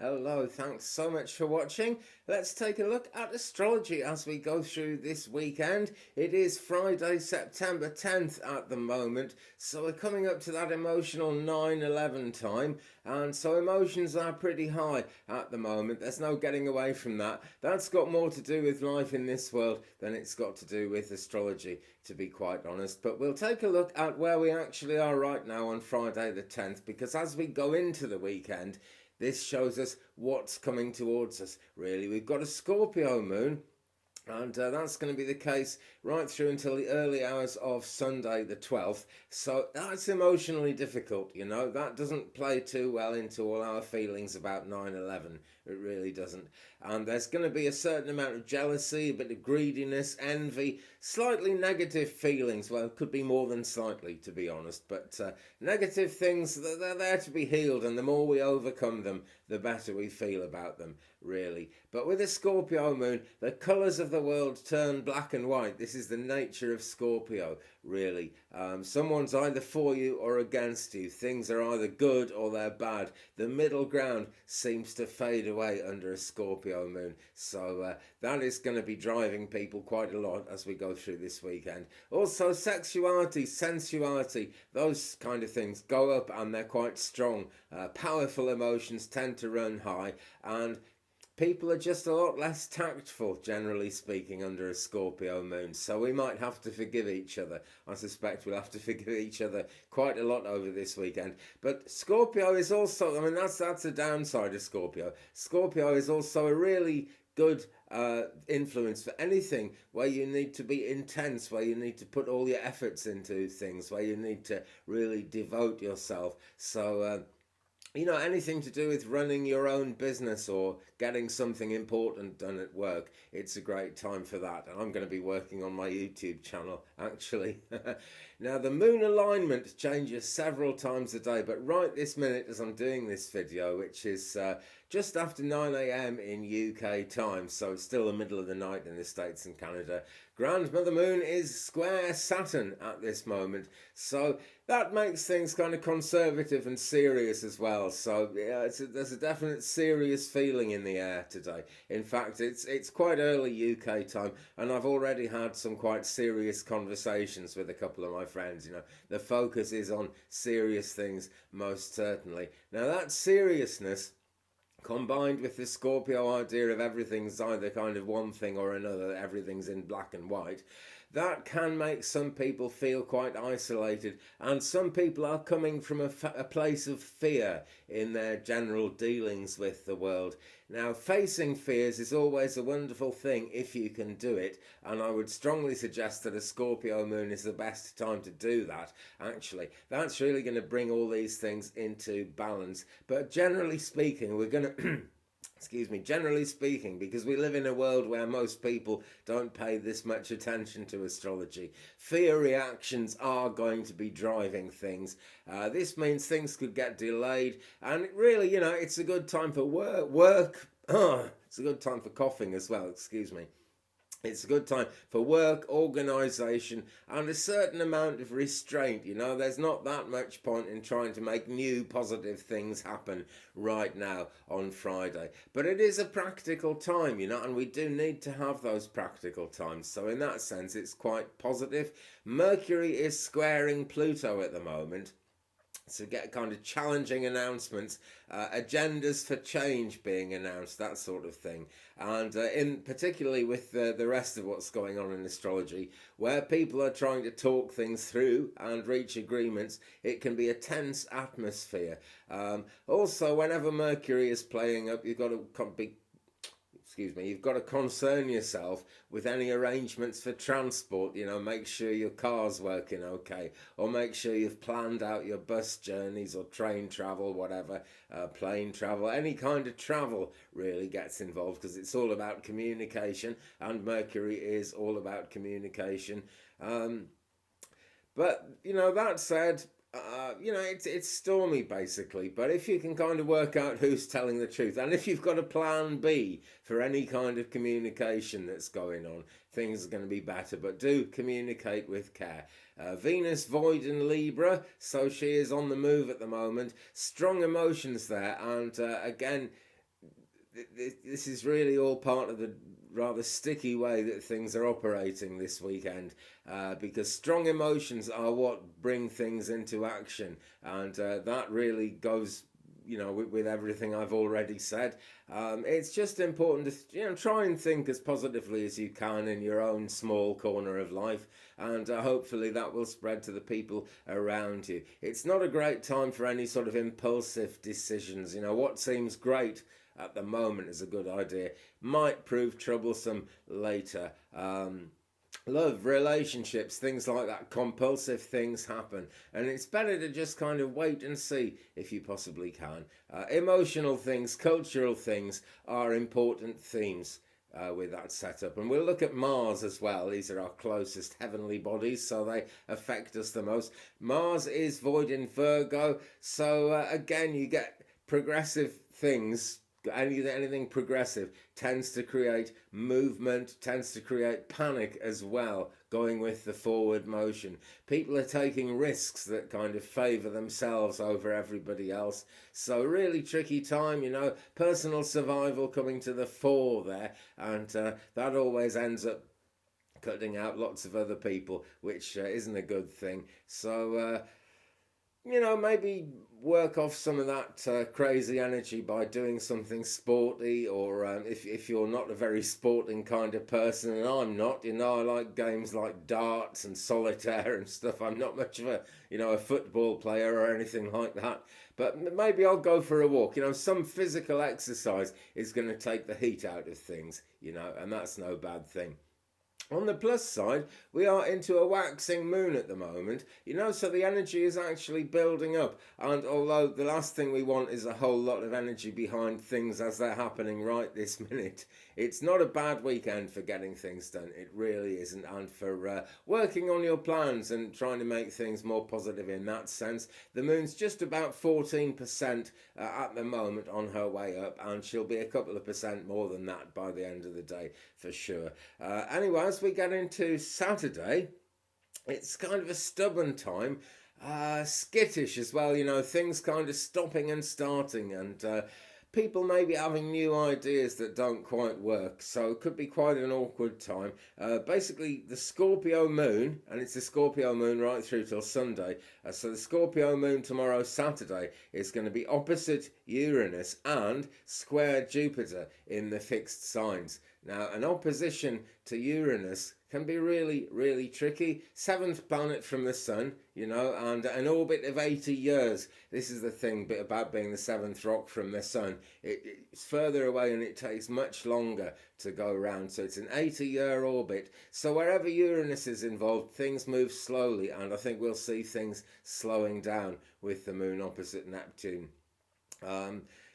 Hello, thanks so much for watching. Let's take a look at astrology as we go through this weekend. It is Friday, September 10th at the moment, so we're coming up to that emotional 9/11 time, and so emotions are pretty high at the moment. There's no getting away from that. That's got more to do with life in this world than it's got to do with astrology, to be quite honest. But we'll take a look at where we actually are right now on Friday the 10th, because as we go into the weekend, this shows us what's coming towards us, really. We've got a Scorpio moon, and that's going to be the case right through until the early hours of Sunday the 12th. So that's emotionally difficult, you know. That doesn't play too well into all our feelings about 9/11. It really doesn't. And there's going to be a certain amount of jealousy, a bit of greediness, envy, slightly negative feelings. Well, it could be more than slightly, to be honest. But negative things, they're there to be healed. And the more we overcome them, the better we feel about them, really. But with a Scorpio moon, the colours of the world turn black and white. This is the nature of Scorpio, really. Someone's either for you or against you. Things are either good or they're bad. The middle ground seems to fade away under a Scorpio moon. So that is going to be driving people quite a lot as we go through this weekend. Also, sexuality, sensuality, those kind of things go up and they're quite strong. Powerful emotions tend to run high, and people are just a lot less tactful, generally speaking, under a Scorpio moon. So we might have to forgive each other. I suspect we'll have to forgive each other quite a lot over this weekend. But Scorpio is also, I mean, that's a downside of Scorpio. Scorpio is also a really good influence for anything where you need to be intense, where you need to put all your efforts into things, where you need to really devote yourself. So, anything to do with running your own business or getting something important done at work, it's a great time for that. And I'm going to be working on my YouTube channel, actually. Now, the moon alignment changes several times a day, but right this minute as I'm doing this video, which is just after 9 a.m. in UK time, so it's still the middle of the night in the States and Canada, Grandmother Moon is square Saturn at this moment. So that makes things kind of conservative and serious as well. So yeah, there's a definite serious feeling in the air today. In fact, it's quite early UK time, and I've already had some quite serious conversations with a couple of my friends. The focus is on serious things, most certainly. Now, that seriousness, combined with the Scorpio idea of everything's either kind of one thing or another, everything's in black and white, that can make some people feel quite isolated, and some people are coming from a place of fear in their general dealings with the world. Now, facing fears is always a wonderful thing if you can do it, and I would strongly suggest that a Scorpio moon is the best time to do that, actually. That's really going to bring all these things into balance. But generally speaking, we're going to generally speaking, because we live in a world where most people don't pay this much attention to astrology, fear reactions are going to be driving things. This means things could get delayed, and really, it's a good time for work. It's a good time for coughing as well, excuse me. It's a good time for work, organisation, and a certain amount of restraint. There's not that much point in trying to make new positive things happen right now on Friday. But it is a practical time, and we do need to have those practical times. So in that sense, it's quite positive. Mercury is squaring Pluto at the moment. So get kind of challenging announcements, agendas for change being announced, that sort of thing. And in particularly with the rest of what's going on in astrology, where people are trying to talk things through and reach agreements, it can be a tense atmosphere. Also, whenever Mercury is playing up, you've got to concern yourself with any arrangements for transport. Make sure your car's working okay, or make sure you've planned out your bus journeys or train travel, whatever, plane travel, any kind of travel really gets involved, because it's all about communication, and Mercury is all about communication. But that said, it's stormy basically, but if you can kind of work out who's telling the truth, and if you've got a plan B for any kind of communication that's going on, things are going to be better. But do communicate with care. Venus void in Libra, so she is on the move at the moment. Strong emotions there, and again, this is really all part of the rather sticky way that things are operating this weekend, because strong emotions are what bring things into action, and that really goes, with everything I've already said. It's just important to try and think as positively as you can in your own small corner of life, and hopefully that will spread to the people around you. It's not a great time for any sort of impulsive decisions. What seems great at the moment is a good idea might prove troublesome later. Love, relationships, things like that, compulsive things happen, and it's better to just kind of wait and see if you possibly can. Emotional things, cultural things are important themes with that setup, and we'll look at Mars as well. These are our closest heavenly bodies, so they affect us the most. Mars is void in Virgo, so again, you get progressive things. Anything progressive tends to create movement, tends to create panic as well, going with the forward motion. People are taking risks that kind of favour themselves over everybody else. So really tricky time, personal survival coming to the fore there, and that always ends up cutting out lots of other people, which isn't a good thing. So maybe work off some of that crazy energy by doing something sporty, or if you're not a very sporting kind of person, and I'm not, I like games like darts and solitaire and stuff. I'm not much of a football player or anything like that, but maybe I'll go for a walk. Some physical exercise is going to take the heat out of things, and that's no bad thing. On the plus side, we are into a waxing moon at the moment, so the energy is actually building up. And although the last thing we want is a whole lot of energy behind things as they're happening right this minute, it's not a bad weekend for getting things done. It really isn't. And for working on your plans and trying to make things more positive in that sense. The moon's just about 14% at the moment on her way up, and she'll be a couple of percent more than that by the end of the day for sure. Anyway, as we get into Saturday, it's kind of a stubborn time, skittish as well, things kind of stopping and starting, and people may be having new ideas that don't quite work, so it could be quite an awkward time. Basically, the Scorpio Moon, and it's a Scorpio Moon right through till Sunday, so the Scorpio Moon tomorrow, Saturday, is going to be opposite Uranus and square Jupiter in the fixed signs. Now, an opposition to Uranus can be really, really tricky. Seventh planet from the sun, and an orbit of 80 years. This is the thing about being the seventh rock from the sun. It's further away and it takes much longer to go around. So it's an 80-year orbit. So wherever Uranus is involved, things move slowly, and I think we'll see things slowing down with the moon opposite Neptune.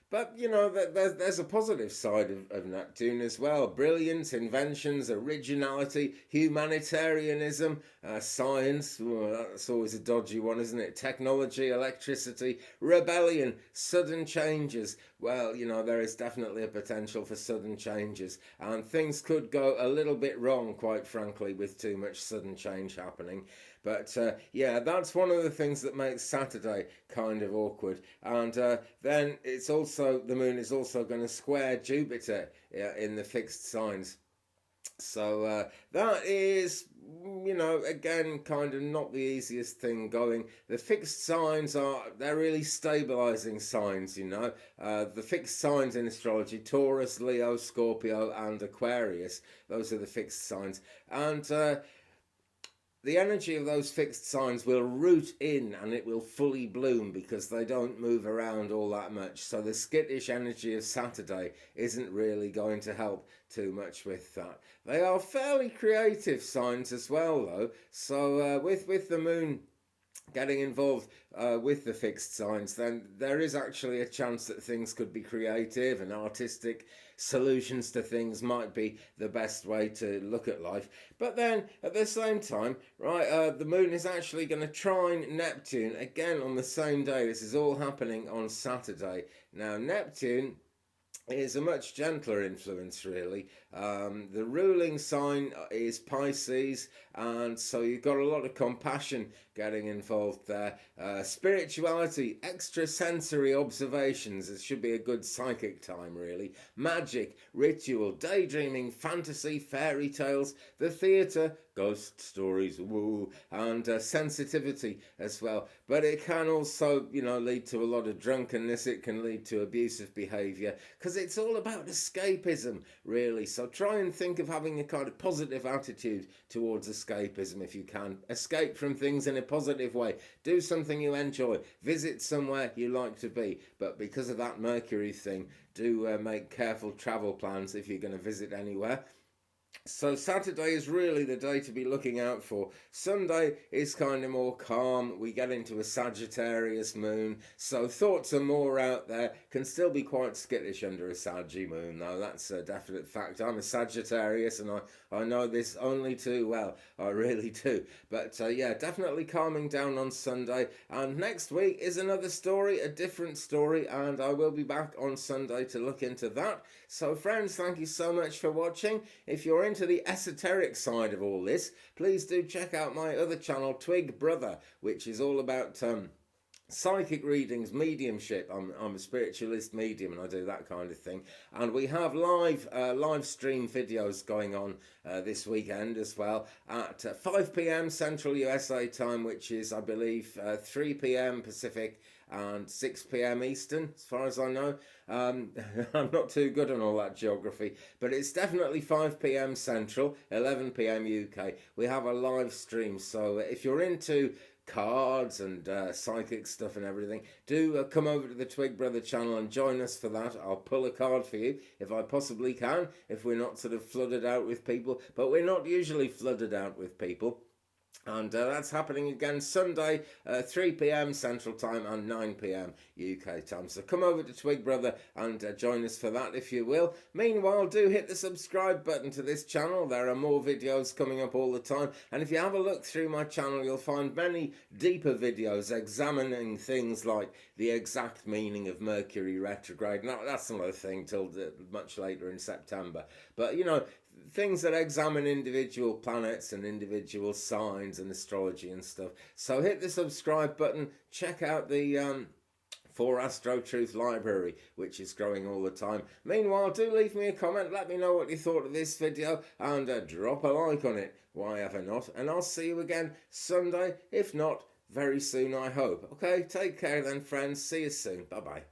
But, there's a positive side of Neptune as well. Brilliance, inventions, originality, humanitarianism, science, that's always a dodgy one, isn't it? Technology, electricity, rebellion, sudden changes. Well, there is definitely a potential for sudden changes. And things could go a little bit wrong, quite frankly, with too much sudden change happening. But that's one of the things that makes Saturday kind of awkward. And then the moon is also going to square Jupiter in the fixed signs. So that is, again, kind of not the easiest thing going. The fixed signs they're really stabilizing signs, The fixed signs in astrology, Taurus, Leo, Scorpio, and Aquarius. Those are the fixed signs. And the energy of those fixed signs will root in and it will fully bloom because they don't move around all that much. So the skittish energy of Saturday isn't really going to help too much with that. They are fairly creative signs as well, though. So with the moon getting involved with the fixed signs, then there is actually a chance that things could be creative and artistic. Solutions to things might be the best way to look at life. But then at the same time, the moon is actually going to trine Neptune again on the same day. This is all happening on Saturday. Now, Neptune is a much gentler influence, really. The ruling sign is Pisces, and so you've got a lot of compassion getting involved there. Spirituality, extrasensory observations. It should be a good psychic time, really. Magic, ritual, daydreaming, fantasy, fairy tales, the theatre, ghost stories, woo, and sensitivity as well. But it can also, lead to a lot of drunkenness. It can lead to abusive behaviour, because it's all about escapism, really. So try and think of having a kind of positive attitude towards escapism if you can. Escape from things in a positive way. Do something you enjoy. Visit somewhere you like to be. But because of that Mercury thing, do make careful travel plans if you're going to visit anywhere. So Saturday is really the day to be looking out for. Sunday is kind of more calm. We get into a Sagittarius moon, so thoughts are more out there. Can still be quite skittish under a Saggy moon, though. That's a definite fact. I'm a Sagittarius, and I know this only too well. I really do. But yeah, definitely calming down on Sunday. And next week is another story, a different story, and I will be back on Sunday to look into that. So friends, thank you so much for watching. If you're into the esoteric side of all this, please do check out my other channel, Twig Brother, which is all about psychic readings, mediumship. I'm a spiritualist medium, and I do that kind of thing. And we have live stream videos going on this weekend as well at 5 p.m. Central USA time, which is, I believe, 3 p.m. Pacific and 6 p.m. Eastern, as far as I know. I'm not too good on all that geography, but it's definitely 5 p.m. Central, 11 p.m. UK. We have a live stream, so if you're into cards and psychic stuff and everything, do come over to the Twig Brother channel and join us for that. I'll pull a card for you if I possibly can, if we're not sort of flooded out with people, but we're not usually flooded out with people. And that's happening again Sunday, 3 p.m. Central Time and 9 p.m. UK time. So come over to Twig Brother and join us for that if you will. Meanwhile, do hit the subscribe button to this channel. There are more videos coming up all the time. And if you have a look through my channel, you'll find many deeper videos examining things like the exact meaning of Mercury retrograde. Now, that's not a thing till much later in September. But, things that examine individual planets and individual signs and astrology and stuff. So hit the subscribe button, check out the For Astro Truth library, which is growing all the time. Meanwhile, do leave me a comment, let me know what you thought of this video, and drop a like on it, why ever not, and I'll see you again Sunday, if not very soon I hope. Okay, take care then friends, see you soon, bye bye.